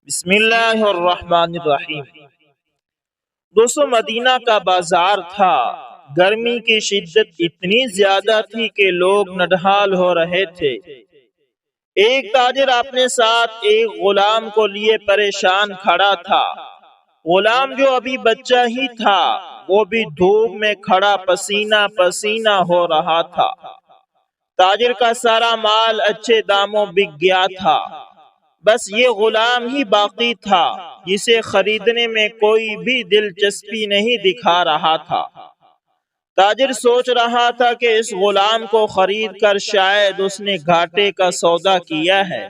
بسم اللہ الرحمن الرحیم۔ دوستو، مدینہ کا بازار تھا۔ گرمی کی شدت اتنی زیادہ تھی کہ لوگ نڈھال ہو رہے تھے۔ ایک تاجر اپنے ساتھ ایک غلام کو لیے پریشان کھڑا تھا۔ غلام جو ابھی بچہ ہی تھا، وہ بھی دھوپ میں کھڑا پسینہ پسینہ ہو رہا تھا۔ تاجر کا سارا مال اچھے داموں بک گیا تھا، بس یہ غلام ہی باقی تھا جسے خریدنے میں کوئی بھی دلچسپی نہیں دکھا رہا تھا۔ تاجر سوچ رہا تھا کہ اس غلام کو خرید کر شاید اس نے گھاٹے کا سودا کیا ہے۔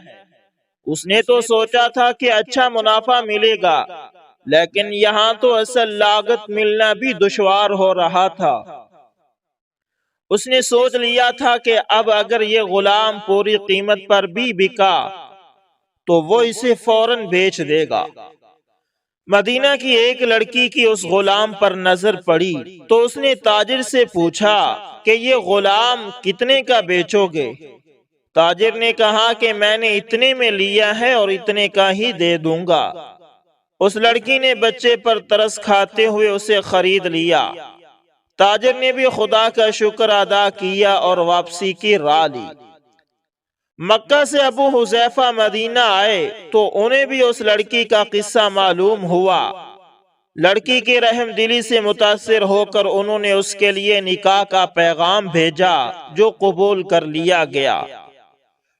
اس نے تو سوچا تھا کہ اچھا منافع ملے گا، لیکن یہاں تو اصل لاگت ملنا بھی دشوار ہو رہا تھا۔ اس نے سوچ لیا تھا کہ اب اگر یہ غلام پوری قیمت پر بھی بکا تو وہ اسے فوراً بیچ دے گا۔ مدینہ کی ایک لڑکی کی اس غلام پر نظر پڑی تو اس نے تاجر سے پوچھا کہ یہ غلام کتنے کا بیچو گے؟ تاجر نے کہا کہ میں نے اتنے میں لیا ہے اور اتنے کا ہی دے دوں گا۔ اس لڑکی نے بچے پر ترس کھاتے ہوئے اسے خرید لیا۔ تاجر نے بھی خدا کا شکر ادا کیا اور واپسی کی راہ لی۔ مکہ سے ابو حذیفہ مدینہ آئے تو انہیں بھی اس لڑکی کا قصہ معلوم ہوا۔ لڑکی کی رحم دلی سے متاثر ہو کر انہوں نے اس کے لیے نکاح کا پیغام بھیجا جو قبول کر لیا گیا۔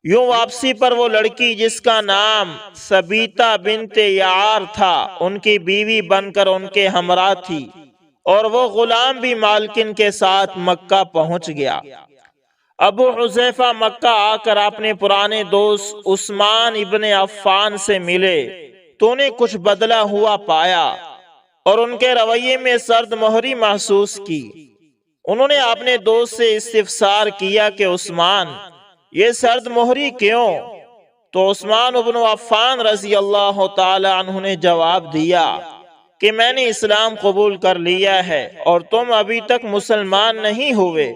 یوں واپسی پر وہ لڑکی جس کا نام ثبیتہ بنت یعار تھا، ان کی بیوی بن کر ان کے ہمراہ تھی، اور وہ غلام بھی مالکن کے ساتھ مکہ پہنچ گیا۔ ابو حذیفہ مکہ آ کر اپنے پرانے دوست عثمان ابن عفان سے ملے تو انہیں کچھ بدلا ہوا پایا اور ان کے رویے میں سرد مہری محسوس کی۔ انہوں نے اپنے دوست سے استفسار کیا کہ عثمان، یہ سرد مہری کیوں؟ تو عثمان ابن عفان رضی اللہ تعالی عنہ نے جواب دیا کہ میں نے اسلام قبول کر لیا ہے اور تم ابھی تک مسلمان نہیں ہوئے،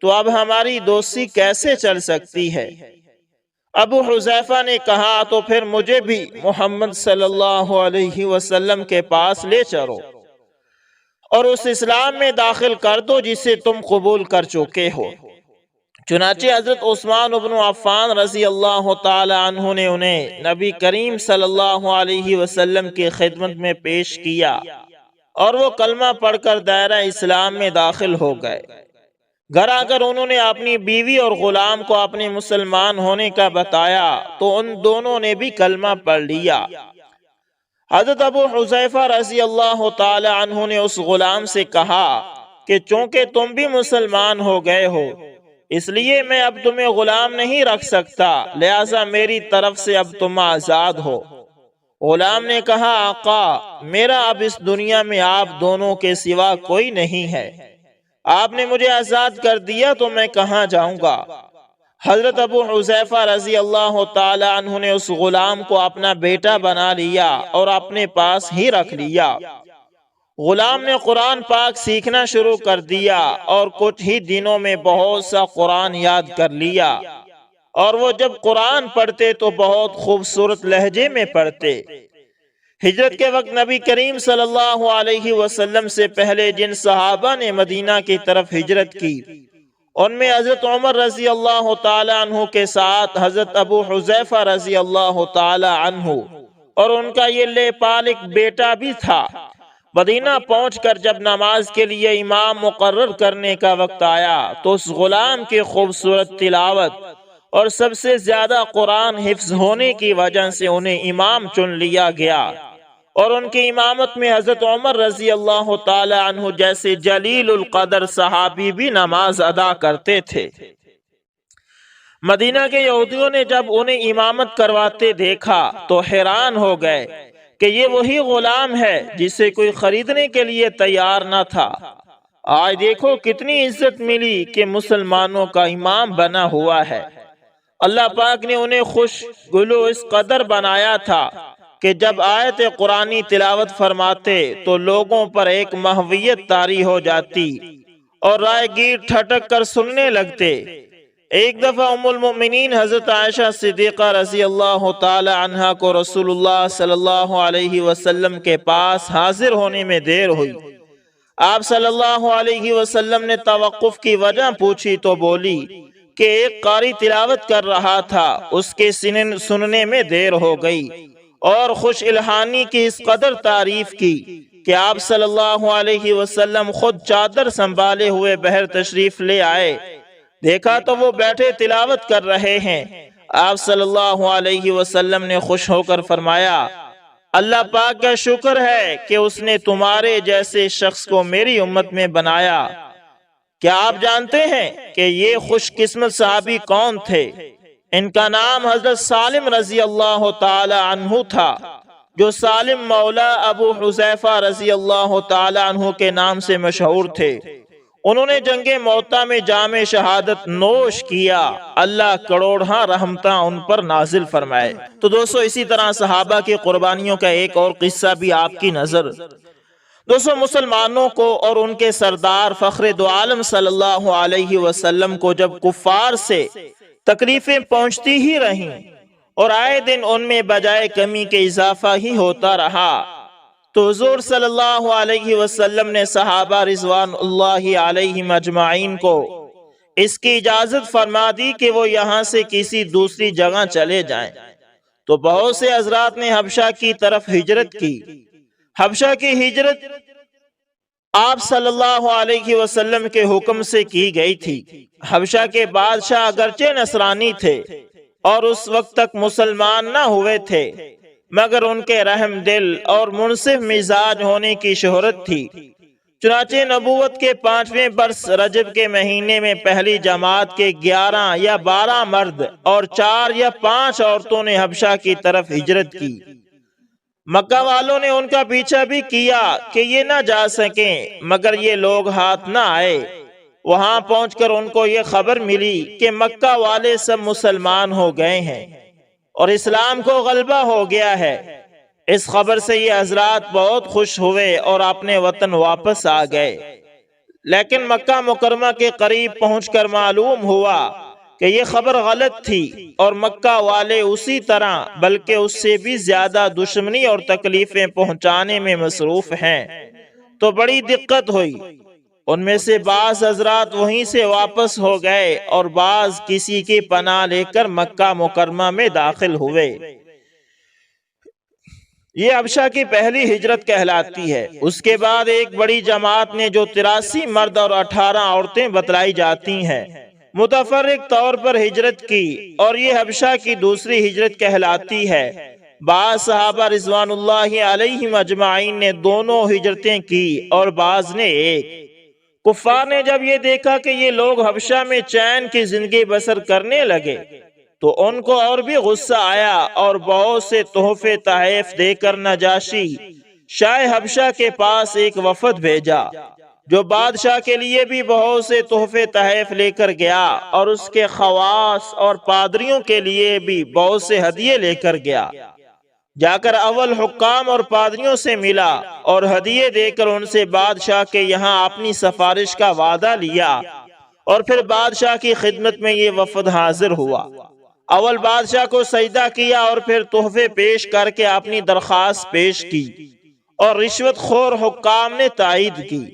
تو اب ہماری دوستی کیسے چل سکتی ہے؟ ابو حذیفہ نے کہا تو پھر مجھے بھی محمد صلی اللہ علیہ وسلم کے پاس لے چلو اور اس اسلام میں داخل کر دو جسے تم قبول کر چکے ہو۔ چنانچہ حضرت عثمان بن عفان رضی اللہ تعالی عنہ نے انہیں نبی کریم صلی اللہ علیہ وسلم کی خدمت میں پیش کیا اور وہ کلمہ پڑھ کر دائرہ اسلام میں داخل ہو گئے۔ گھر آ کر انہوں نے اپنی بیوی اور غلام کو اپنے مسلمان ہونے کا بتایا تو ان دونوں نے بھی کلمہ پڑھ لیا۔ حضرت ابو حذیفہ رضی اللہ تعالی عنہ نے اس غلام سے کہا کہ چونکہ تم بھی مسلمان ہو گئے ہو، اس لیے میں اب تمہیں غلام نہیں رکھ سکتا، لہٰذا میری طرف سے اب تم آزاد ہو۔ غلام نے کہا آقا، میرا اب اس دنیا میں آپ دونوں کے سوا کوئی نہیں ہے، آپ نے مجھے آزاد کر دیا تو میں کہاں جاؤں گا؟ حضرت ابو حذیفہ رضی اللہ تعالی عنہ نے اس غلام کو اپنا بیٹا بنا لیا اور اپنے پاس ہی رکھ لیا۔ غلام نے قرآن پاک سیکھنا شروع کر دیا اور کچھ ہی دنوں میں بہت سا قرآن یاد کر لیا، اور وہ جب قرآن پڑھتے تو بہت خوبصورت لہجے میں پڑھتے۔ ہجرت کے وقت نبی کریم صلی اللہ علیہ وسلم سے پہلے جن صحابہ نے مدینہ کی طرف ہجرت کی، ان میں حضرت عمر رضی اللہ تعالی عنہ کے ساتھ حضرت ابو حذیفہ رضی اللہ تعالی عنہ اور ان کا یہ لیپالک بیٹا بھی تھا۔ مدینہ پہنچ کر جب نماز کے لیے امام مقرر کرنے کا وقت آیا تو اس غلام کی خوبصورت تلاوت اور سب سے زیادہ قرآن حفظ ہونے کی وجہ سے انہیں امام چن لیا گیا، اور ان کی امامت میں حضرت عمر رضی اللہ تعالی عنہ جیسے جلیل القدر صحابی بھی نماز ادا کرتے تھے۔ مدینہ کے یہودیوں نے جب انہیں امامت کرواتے دیکھا تو حیران ہو گئے کہ یہ وہی غلام ہے جسے کوئی خریدنے کے لیے تیار نہ تھا۔ آج دیکھو کتنی عزت ملی کہ مسلمانوں کا امام بنا ہوا ہے۔ اللہ پاک نے انہیں خوش گلو اس قدر بنایا تھا کہ جب آیت قرآنی تلاوت فرماتے تو لوگوں پر ایک محویت طاری ہو جاتی اور رائے گیر ٹھٹک کر سننے لگتے۔ ایک دفعہ ام المؤمنین حضرت عائشہ صدیقہ رضی اللہ تعالی عنہا کو رسول اللہ صلی اللہ علیہ وسلم کے پاس حاضر ہونے میں دیر ہوئی۔ آپ صلی اللہ علیہ وسلم نے توقف کی وجہ پوچھی تو بولی کہ ایک قاری تلاوت کر رہا تھا، اس کے سننے میں دیر ہو گئی، اور خوش الہانی کی اس قدر تعریف کی کہ آپ صلی اللہ علیہ وسلم خود چادر سنبھالے ہوئے بہر تشریف لے آئے۔ دیکھا تو وہ بیٹھے تلاوت کر رہے ہیں۔ آپ صلی اللہ علیہ وسلم نے خوش ہو کر فرمایا، اللہ پاک کا شکر ہے کہ اس نے تمہارے جیسے شخص کو میری امت میں بنایا۔ کیا آپ جانتے ہیں کہ یہ خوش قسمت صحابی کون تھے؟ ان کا نام حضرت سالم رضی اللہ تعالی عنہ تھا، جو سالم مولا ابو حذیفہ رضی اللہ تعالی عنہ کے نام سے مشہور تھے۔ انہوں نے جنگ موطا میں جام شہادت نوش کیا، اللہ کروڑہاں رحمتاں ان پر نازل فرمائے۔ تو دوستو، اسی طرح صحابہ کی قربانیوں کا ایک اور قصہ بھی آپ کی نظر۔ دوستو، مسلمانوں کو اور ان کے سردار فخر دو عالم صلی اللہ علیہ وسلم کو جب کفار سے تکلیفیں پہنچتی ہی رہیں اور آئے دن ان میں بجائے کمی کے اضافہ ہی ہوتا رہا، تو حضور صلی اللہ علیہ وسلم نے صحابہ رضوان اللہ علیہم اجمعین کو اس کی اجازت فرما دی کہ وہ یہاں سے کسی دوسری جگہ چلے جائیں۔ تو بہت سے حضرات نے حبشہ کی طرف ہجرت کی۔ حبشہ کی ہجرت آپ صلی اللہ علیہ وسلم کے حکم سے کی گئی تھی۔ حبشہ کے بادشاہ اگرچہ نصرانی تھے اور اس وقت تک مسلمان نہ ہوئے تھے، مگر ان کے رحم دل اور منصف مزاج ہونے کی شہرت تھی۔ چنانچہ نبوت کے 5ویں برس رجب کے مہینے میں پہلی جماعت کے 11 یا 12 مرد اور 4 یا 5 عورتوں نے حبشہ کی طرف ہجرت کی۔ مکہ والوں نے ان کا پیچھا بھی کیا کہ یہ نہ جا سکیں، مگر یہ لوگ ہاتھ نہ آئے۔ وہاں پہنچ کر ان کو یہ خبر ملی کہ مکہ والے سب مسلمان ہو گئے ہیں اور اسلام کو غلبہ ہو گیا ہے۔ اس خبر سے یہ حضرات بہت خوش ہوئے اور اپنے وطن واپس آ گئے۔ لیکن مکہ مکرمہ کے قریب پہنچ کر معلوم ہوا کہ یہ خبر غلط تھی اور مکہ والے اسی طرح بلکہ اس سے بھی زیادہ دشمنی اور تکلیفیں پہنچانے میں مصروف ہیں۔ تو بڑی دقت ہوئی۔ ان میں سے بعض حضرات وہیں سے واپس ہو گئے اور بعض کسی کی پناہ لے کر مکہ مکرمہ میں داخل ہوئے۔ یہ حبشہ کی پہلی ہجرت کہلاتی ہے۔ اس کے بعد ایک بڑی جماعت نے، جو 83 مرد اور 18 عورتیں بتلائی جاتی ہیں، متفرق طور پر ہجرت کی، اور یہ حبشہ کی دوسری ہجرت کہلاتی ہے۔ بعض صحابہ رضوان اللہ علیہم اجمعین نے دونوں ہجرتیں کی اور بعض نے ایک۔ کفار نے جب یہ دیکھا کہ یہ لوگ حبشہ میں چین کی زندگی بسر کرنے لگے تو ان کو اور بھی غصہ آیا اور بہت سے تحفے تحائف دے کر نجاشی شاہ حبشہ کے پاس ایک وفد بھیجا، جو بادشاہ کے لیے بھی بہت سے تحفے تحائف لے کر گیا اور اس کے خواص اور پادریوں کے لیے بھی بہت سے ہدیے لے کر گیا۔ جا کر اول حکام اور پادریوں سے ملا اور ہدیے دے کر ان سے بادشاہ کے یہاں اپنی سفارش کا وعدہ لیا، اور پھر بادشاہ کی خدمت میں یہ وفد حاضر ہوا۔ اول بادشاہ کو سجدہ کیا اور پھر تحفے پیش کر کے اپنی درخواست پیش کی، اور رشوت خور حکام نے تائید کی۔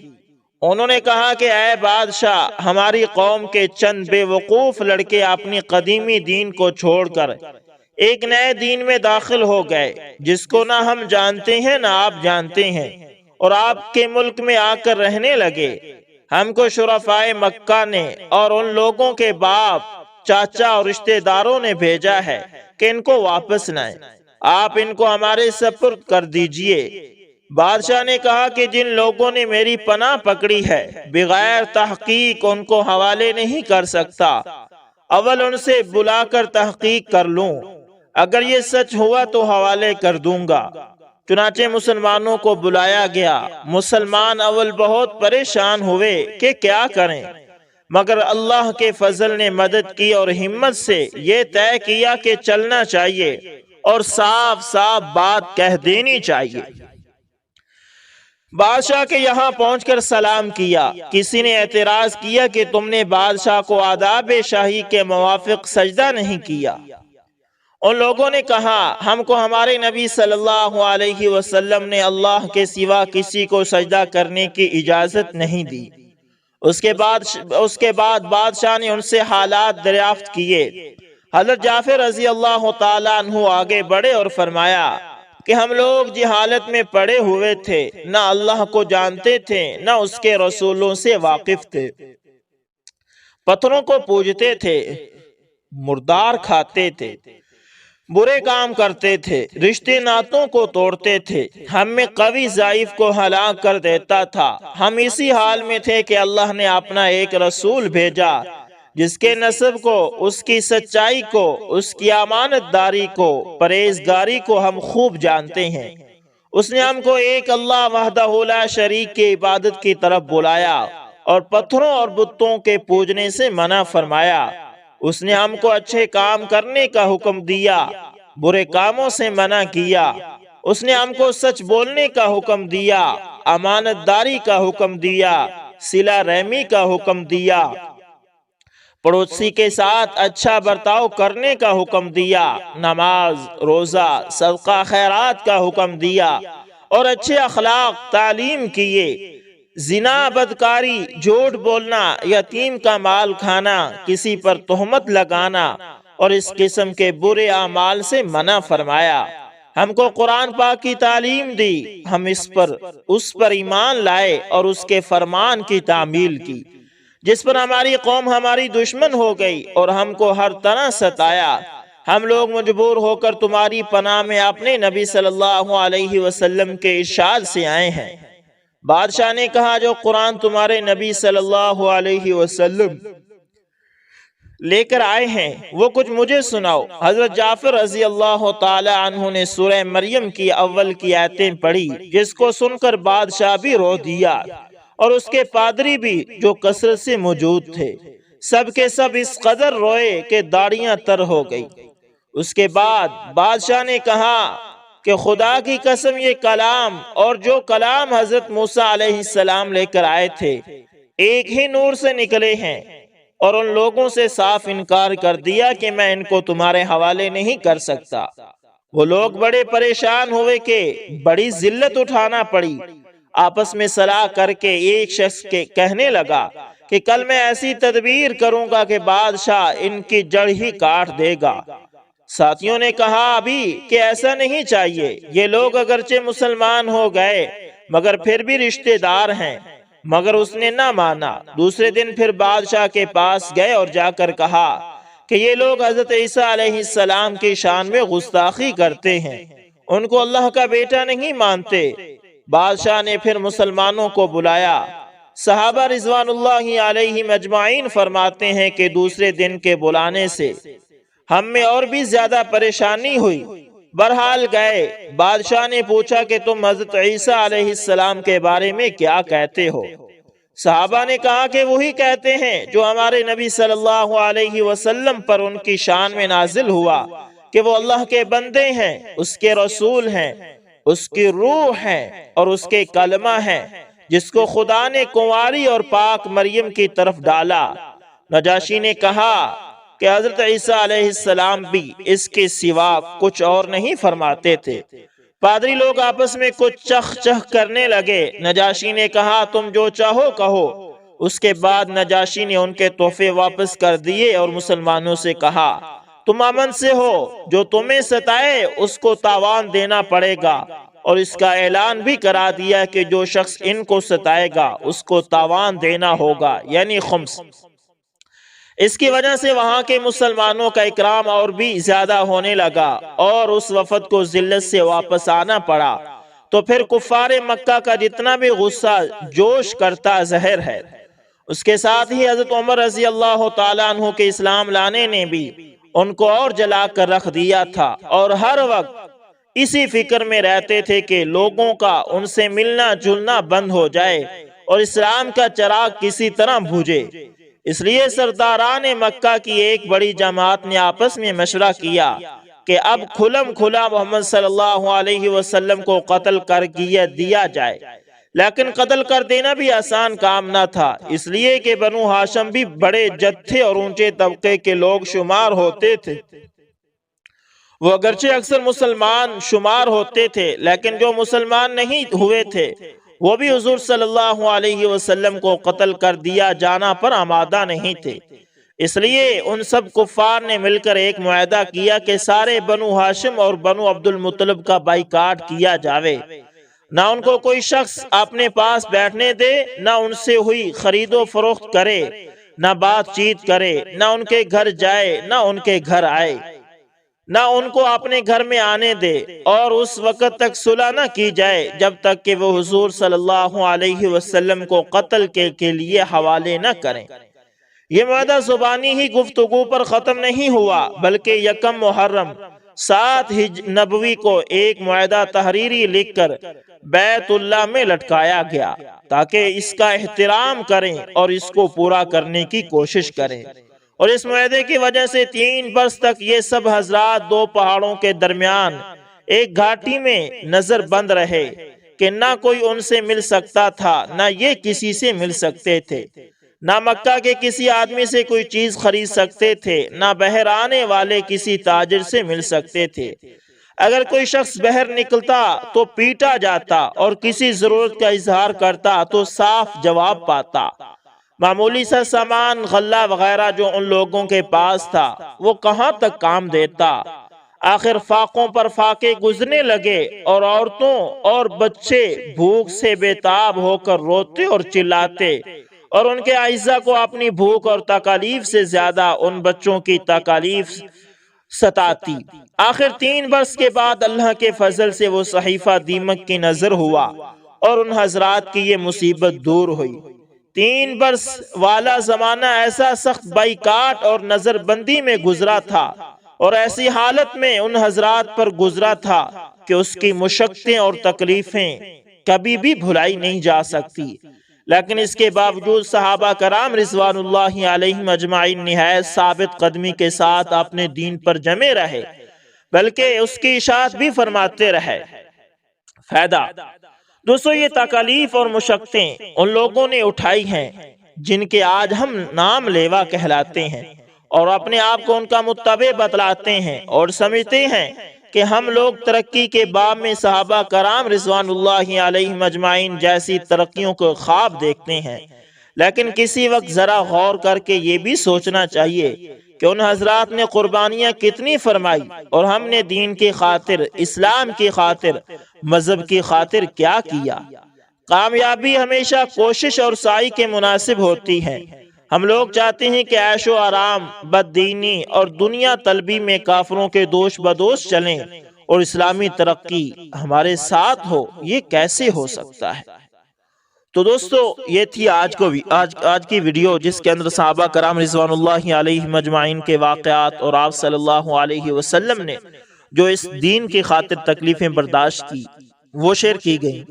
انہوں نے کہا کہ اے بادشاہ، ہماری قوم کے چند بے وقوف لڑکے اپنی قدیمی دین کو چھوڑ کر ایک نئے دین میں داخل ہو گئے، جس کو نہ ہم جانتے ہیں نہ آپ جانتے ہیں، اور آپ کے ملک میں آ کر رہنے لگے۔ ہم کو شرفائے مکہ نے اور ان لوگوں کے باپ، چاچا اور رشتہ داروں نے بھیجا ہے کہ ان کو واپس لائیں۔ آپ ان کو ہمارے سپرد کر دیجئے۔ بادشاہ نے کہا کہ جن لوگوں نے میری پناہ پکڑی ہے، بغیر تحقیق ان کو حوالے نہیں کر سکتا۔ اول ان سے بلا کر تحقیق کر لوں، اگر یہ سچ ہوا تو حوالے کر دوں گا۔ چنانچہ مسلمانوں کو بلایا گیا۔ مسلمان اول بہت پریشان ہوئے کہ کیا کریں، مگر اللہ کے فضل نے مدد کی اور ہمت سے یہ طے کیا کہ چلنا چاہیے اور صاف صاف بات کہہ دینی چاہیے۔ بادشاہ کے یہاں پہنچ کر سلام کیا۔ کسی نے اعتراض کیا کہ تم نے بادشاہ کو آداب شاہی کے موافق سجدہ نہیں کیا۔ ان لوگوں نے کہا ہم کو ہمارے نبی صلی اللہ علیہ وسلم نے اللہ کے سوا کسی کو سجدہ کرنے کی اجازت نہیں دی۔ اس کے بعد بادشاہ نے ان سے حالات دریافت کیے۔ حضرت جعفر رضی اللہ تعالیٰ عنہ آگے بڑھے اور فرمایا کہ ہم لوگ جہالت میں پڑے ہوئے تھے، نہ اللہ کو جانتے تھے نہ اس کے رسولوں سے واقف تھے، پتھروں کو پوجتے تھے، مردار کھاتے تھے، برے کام کرتے تھے، رشتے ناتوں کو توڑتے تھے، ہم میں قوی ضعیف کو ہلاک کر دیتا تھا۔ ہم اسی حال میں تھے کہ اللہ نے اپنا ایک رسول بھیجا جس کے نسب کو، اس کی سچائی کو، اس کی امانت داری کو، پرہیزگاری کو ہم خوب جانتے ہیں۔ اس نے ہم کو ایک اللہ وحدہ لا شریک کی عبادت کی طرف بلایا اور پتھروں اور بتوں کے پوجنے سے منع فرمایا۔ اس نے ہم کو اچھے کام کرنے کا حکم دیا، برے کاموں سے منع کیا۔ اس نے ہم کو سچ بولنے کا حکم دیا، امانت داری کا حکم دیا، صلہ رحمی کا حکم دیا، پڑوسی کے ساتھ اچھا برتاؤ کرنے کا حکم دیا، نماز، روزہ، صدقہ خیرات کا حکم دیا اور اچھے اخلاق تعلیم کیے۔ زنا، بدکاری، جھوٹ بولنا، یتیم کا مال کھانا، کسی پر تہمت لگانا اور اس قسم کے برے اعمال سے منع فرمایا۔ ہم کو قرآن پاک کی تعلیم دی، ہم اس پر ایمان لائے اور اس کے فرمان کی تعمیل کی، جس پر ہماری قوم ہماری دشمن ہو گئی اور ہم کو ہر طرح ستایا۔ ہم لوگ مجبور ہو کر تمہاری پناہ میں اپنے نبی صلی اللہ علیہ وسلم کے ارشاد سے آئے ہیں۔ بادشاہ نے کہا جو قرآن تمہارے نبی صلی اللہ علیہ وسلم لے کر آئے ہیں وہ کچھ مجھے سناؤ۔ حضرت جعفر رضی اللہ تعالی عنہ نے سورہ مریم کی اول کی آیتیں پڑھی، جس کو سن کر بادشاہ بھی رو دیا اور اس کے پادری بھی جو کثرت سے موجود تھے، سب کے سب اس قدر روئے کہ داڑیاں تر ہو گئی۔ اس کے بعد بادشاہ نے کہا کہ خدا کی قسم یہ کلام اور جو کلام حضرت موسیٰ علیہ السلام لے کر آئے تھے ایک ہی نور سے نکلے ہیں، اور ان لوگوں سے صاف انکار کر دیا کہ میں ان کو تمہارے حوالے نہیں کر سکتا۔ وہ لوگ بڑے پریشان ہوئے کہ بڑی ذلت اٹھانا پڑی۔ آپس میں صلاح کر کے ایک شخص کے کہنے لگا کہ کل میں ایسی تدبیر کروں گا کہ بادشاہ ان کی جڑ ہی کاٹ دے گا۔ ساتھیوں نے کہا ابھی کہ ایسا نہیں چاہیے، یہ لوگ اگرچہ مسلمان ہو گئے مگر پھر بھی رشتہ دار ہیں، مگر اس نے نہ مانا۔ دوسرے دن پھر بادشاہ کے پاس گئے اور جا کر کہا کہ یہ لوگ حضرت عیسیٰ علیہ السلام کی شان میں گستاخی کرتے ہیں، ان کو اللہ کا بیٹا نہیں مانتے۔ بادشاہ نے پھر مسلمانوں کو بلایا۔ صحابہ رضوان اللہ علیہم اجمعین فرماتے ہیں کہ دوسرے دن کے بلانے سے ہم میں اور بھی زیادہ پریشانی ہوئی۔ بہرحال گئے، بادشاہ نے پوچھا کہ تم حضرت عیسیٰ علیہ السلام کے بارے میں کیا کہتے ہو؟ صحابہ نے کہا کہ وہی کہتے ہیں جو ہمارے نبی صلی اللہ علیہ وسلم پر ان کی شان میں نازل ہوا کہ وہ اللہ کے بندے ہیں، اس کے رسول ہیں، اس کی روح ہیں اور اس کے کلمہ ہیں، جس کو خدا نے کنواری اور پاک مریم کی طرف ڈالا۔ نجاشی نے کہا کہ حضرت عیسیٰ علیہ السلام بھی اس کے سوا کچھ اور نہیں فرماتے تھے۔ پادری لوگ آپس میں کچھ چخ چخ کرنے لگے۔ نجاشی نے کہا تم جو چاہو کہو۔ اس کے بعد نجاشی نے ان کے تحفے واپس کر دیے اور مسلمانوں سے کہا تم امن سے ہو، جو تمہیں ستائے اس کو تاوان دینا پڑے گا، اور اس کا اعلان بھی کرا دیا کہ جو شخص ان کو ستائے گا اس کو تاوان دینا ہوگا، یعنی خمس۔ اس کی وجہ سے وہاں کے مسلمانوں کا اکرام اور بھی زیادہ ہونے لگا اور اس وفد کو ذلت سے واپس آنا پڑا۔ تو پھر کفار مکہ کا جتنا بھی غصہ جوش کرتا ظاہر ہے۔ اس کے ساتھ ہی حضرت عمر رضی اللہ تعالیٰ عنہ کے اسلام لانے نے بھی ان کو اور جلا کر رکھ دیا تھا، اور ہر وقت اسی فکر میں رہتے تھے کہ لوگوں کا ان سے ملنا جلنا بند ہو جائے اور اسلام کا چراغ کسی طرح بجھے۔ اس لیے سرداران مکہ کی ایک بڑی جماعت نے آپس میں مشورہ کیا کہ اب کھلم کھلا محمد صلی اللہ علیہ وسلم کو قتل کر دیا جائے۔ لیکن قتل کر دینا بھی آسان کام نہ تھا، اس لیے کہ بنو ہاشم بھی بڑے جتھے اور اونچے طبقے کے لوگ شمار ہوتے تھے۔ وہ اگرچہ اکثر مسلمان شمار ہوتے تھے، لیکن جو مسلمان نہیں ہوئے تھے وہ بھی حضور صلی اللہ علیہ وسلم کو قتل کر دیا جانا پر آمادہ نہیں تھے۔ اس لیے ان سب کفار نے مل کر ایک معاہدہ کیا کہ سارے بنو ہاشم اور بنو عبد المطلب کا بائیکاٹ کیا جاوے، نہ ان کو کوئی شخص اپنے پاس بیٹھنے دے، نہ ان سے ہوئی خرید و فروخت کرے، نہ بات چیت کرے، نہ ان کے گھر جائے، نہ ان کے گھر آئے، نہ ان کو اپنے گھر میں آنے دے، اور اس وقت تک صلح نہ کی جائے جب تک کہ وہ حضور صلی اللہ علیہ وسلم کو قتل کے لیے حوالے نہ کریں۔ یہ معاہدہ زبانی ہی گفتگو پر ختم نہیں ہوا، بلکہ یکم محرم 7 نبوی کو ایک معاہدہ تحریری لکھ کر بیت اللہ میں لٹکایا گیا تاکہ اس کا احترام کریں اور اس کو پورا کرنے کی کوشش کریں۔ اور اس معاہدے کی وجہ سے 3 برس تک یہ سب حضرات 2 پہاڑوں کے درمیان ایک گھاٹی میں نظر بند رہے کہ نہ کوئی ان سے مل سکتا تھا، نہ یہ کسی سے مل سکتے تھے، نہ مکہ کے کسی آدمی سے کوئی چیز خرید سکتے تھے، نہ بحر آنے والے کسی تاجر سے مل سکتے تھے۔ اگر کوئی شخص بحر نکلتا تو پیٹا جاتا اور کسی ضرورت کا اظہار کرتا تو صاف جواب پاتا۔ معمولی سا سامان غلہ وغیرہ جو ان لوگوں کے پاس تھا وہ کہاں تک کام دیتا؟ آخر فاقوں پر فاقے گزرنے لگے اور عورتوں اور بچے بھوک سے بے تاب ہو کر روتے اور چلاتے، اور ان کے اعزاء کو اپنی بھوک اور تکالیف سے زیادہ ان بچوں کی تکالیف ستاتی۔ آخر 3 برس کے بعد اللہ کے فضل سے وہ صحیفہ دیمک کی نظر ہوا اور ان حضرات کی یہ مصیبت دور ہوئی۔ 3 برس والا زمانہ ایسا سخت بائیکاٹ اور نظر بندی میں گزرا تھا، اور ایسی حالت میں ان حضرات پر گزرا تھا کہ اس کی مشقتیں اور تکلیفیں کبھی بھی بھلائی نہیں جا سکتی۔ لیکن اس کے باوجود صحابہ کرام رضوان اللہ علیہم اجمعین نہایت ثابت قدمی کے ساتھ اپنے دین پر جمے رہے، بلکہ اس کی اشاعت بھی فرماتے رہے۔ فائدہ دوستو، یہ تکالیف اور مشقتیں ان لوگوں نے اٹھائی ہیں جن کے آج ہم نام لیوا کہلاتے ہیں، اور اپنے آپ کو ان کا متبع بتلاتے ہیں اور سمجھتے ہیں کہ ہم لوگ ترقی کے باب میں صحابہ کرام رضوان اللہ علیہم اجمعین جیسی ترقیوں کو خواب دیکھتے ہیں۔ لیکن کسی وقت ذرا غور کر کے یہ بھی سوچنا چاہیے کہ ان حضرات نے قربانیاں کتنی فرمائی، اور ہم نے دین کی خاطر، اسلام کی خاطر، مذہب کی خاطر کیا کیا۔ کامیابی ہمیشہ کوشش اور سعی کے مناسب ہوتی ہے۔ ہم لوگ چاہتے ہیں کہ عیش و آرام، بددینی اور دنیا طلبی میں کافروں کے دوش بدوش چلیں اور اسلامی ترقی ہمارے ساتھ ہو۔ یہ کیسے ہو سکتا ہے؟ تو دوستو، یہ تھی آج کی ویڈیو، جس کے اندر صحابہ کرام رضوان اللہ علیہم اجمعین کے واقعات اور آپ صلی اللہ علیہ وسلم نے جو اس دین کی خاطر تکلیفیں برداشت کی وہ شیئر کی گئی۔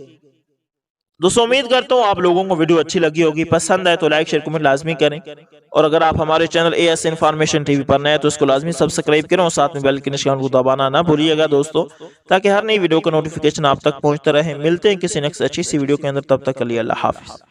دوستو، امید کرتا ہوں آپ لوگوں کو ویڈیو اچھی لگی ہوگی۔ پسند آئے تو لائک شیئر کمنٹ لازمی کریں، اور اگر آپ ہمارے چینل AS انفارمیشن TV پر نئے تو اس کو لازمی سبسکرائب کریں، اور ساتھ میں بیل کے نشان کو دبانا نہ بھولیے گا دوستو، تاکہ ہر نئی ویڈیو کا نوٹیفیکیشن آپ تک پہنچتا رہے۔ ملتے ہیں کسی نیکسٹ اچھی سی ویڈیو کے اندر، تب تک کے لیے اللہ حافظ۔